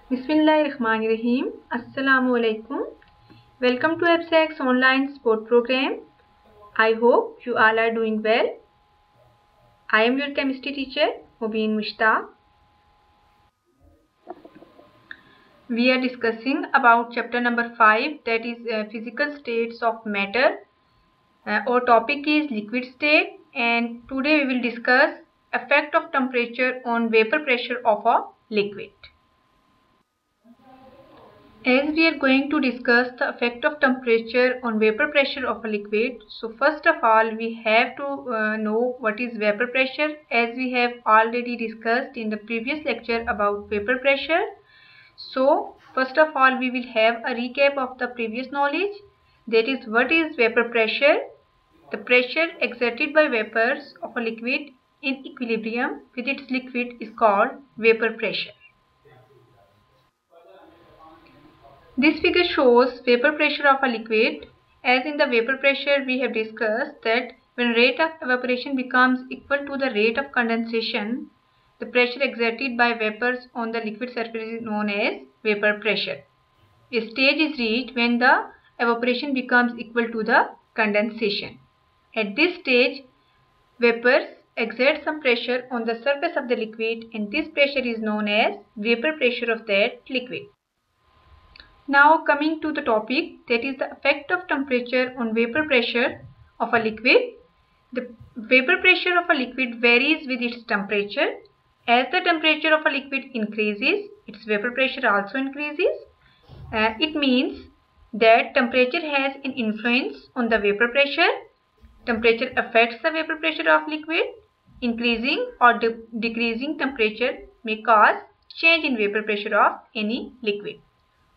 Bismillahirrahmanirrahim. Assalamu alaikum. Welcome to EBSAC's online sport program. I hope you all are doing well. I am your chemistry teacher, Mubin Mushtaq. We are discussing about chapter number 5, that is physical states of matter. Our topic is liquid state, and today we will discuss effect of temperature on vapor pressure of a liquid. As we are going to discuss the effect of temperature on vapor pressure of a liquid, so first of all we have to know what is vapor pressure, as we have already discussed in the previous lecture about vapor pressure. So first of all we will have a recap of the previous knowledge, that is what is vapor pressure. The pressure exerted by vapors of a liquid in equilibrium with its liquid is called vapor pressure. This figure shows vapor pressure of a liquid. As in the vapor pressure, we have discussed that when rate of evaporation becomes equal to the rate of condensation, the pressure exerted by vapors on the liquid surface is known as vapor pressure. A stage is reached when the evaporation becomes equal to the condensation. At this stage, vapors exert some pressure on the surface of the liquid, and this pressure is known as vapor pressure of that liquid. Now coming to the topic, that is the effect of temperature on vapor pressure of a liquid. The vapor pressure of a liquid varies with its temperature. As the temperature of a liquid increases, its vapor pressure also increases. It means that temperature has an influence on the vapor pressure. Temperature affects the vapor pressure of liquid. Increasing or decreasing temperature may cause change in vapor pressure of any liquid.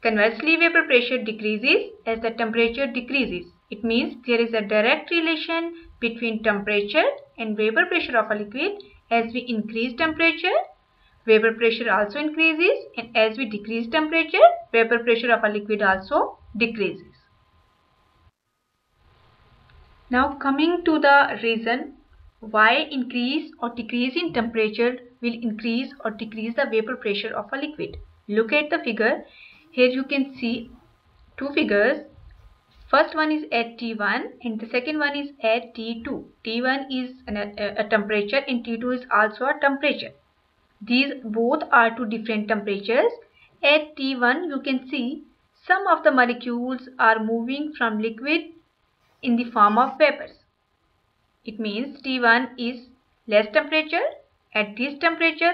Conversely, vapor pressure decreases as the temperature decreases. It means there is a direct relation between temperature and vapor pressure of a liquid. As we increase temperature, vapor pressure also increases, and as we decrease temperature, vapor pressure of a liquid also decreases. Now coming to the reason why increase or decrease in temperature will increase or decrease the vapor pressure of a liquid. Look at the figure. Here you can see two figures. First one is at T1 and the second one is at T2. T1 is a temperature and T2 is also a temperature. These both are two different temperatures. At T1 you can see some of the molecules are moving from liquid in the form of vapors. It means T1 is less temperature. At this temperature,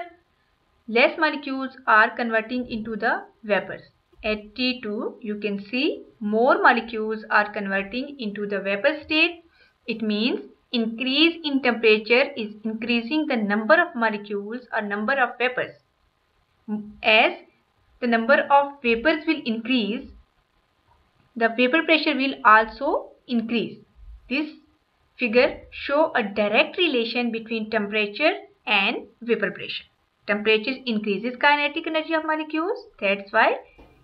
less molecules are converting into the vapors. At T2, you can see more molecules are converting into the vapor state. It means increase in temperature is increasing the number of molecules or number of vapors. As the number of vapors will increase, the vapor pressure will also increase. This figure shows a direct relation between temperature and vapor pressure. Temperature increases kinetic energy of molecules. That's why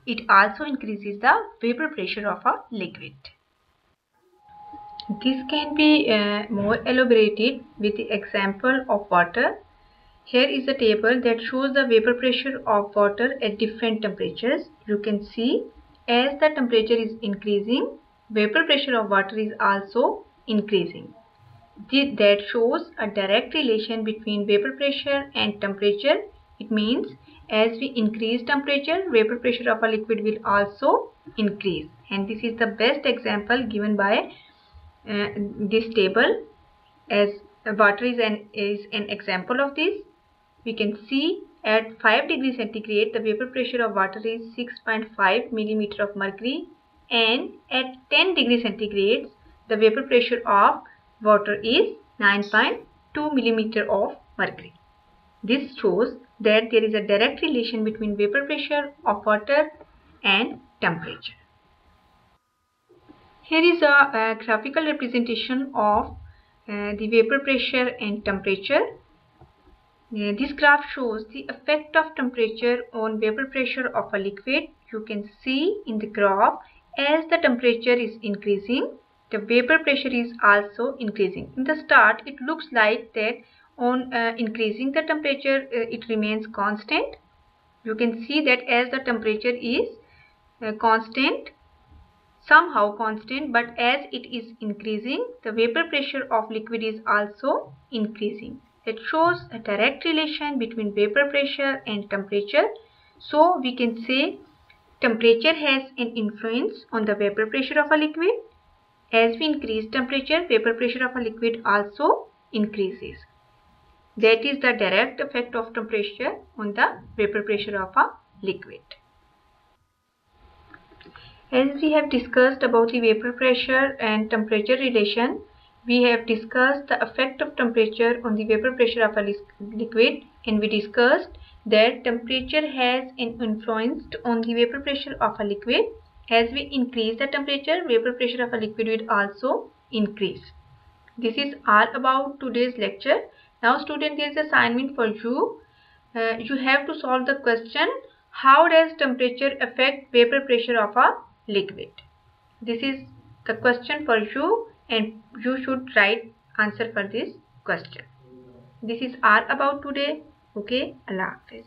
it also increases the vapor pressure of a liquid. This can be more elaborated with the example of water. Here is a table that shows the vapor pressure of water at different temperatures. You can see as the temperature is increasing, vapor pressure of water is also increasing. That shows a direct relation between vapor pressure and temperature. It means as we increase temperature, vapor pressure of a liquid will also increase. And this is the best example given by this table, as water is an example of this. We can see at 5 degrees centigrade the vapor pressure of water is 6.5 millimeter of mercury, and at 10 degrees centigrade the vapor pressure of water is 9.2 millimeter of mercury. This shows that there is a direct relation between vapor pressure of water and temperature. Here is a graphical representation of the vapor pressure and temperature. This graph shows the effect of temperature on vapor pressure of a liquid. You can see in the graph as the temperature is increasing, the vapor pressure is also increasing. In the start it looks like that on increasing the temperature it remains constant, You can see that as the temperature is constant, somehow constant, but as it is increasing, the vapor pressure of liquid is also increasing. It shows a direct relation between vapor pressure and temperature. So we can say temperature has an influence on the vapor pressure of a liquid. As we increase temperature, vapor pressure of a liquid also increases. That is the direct effect of temperature on the vapor pressure of a liquid. As we have discussed about the vapor pressure and temperature relation, we have discussed the effect of temperature on the vapor pressure of a liquid, and we discussed that temperature has an influence on the vapor pressure of a liquid. As we increase the temperature, vapor pressure of a liquid will also increase. This is all about today's lecture. Now student, there is an assignment for you. You have to solve the question, how does temperature affect vapor pressure of a liquid? This is the question for you and you should write answer for this question. This is all about today. Okay, Allah Hafiz.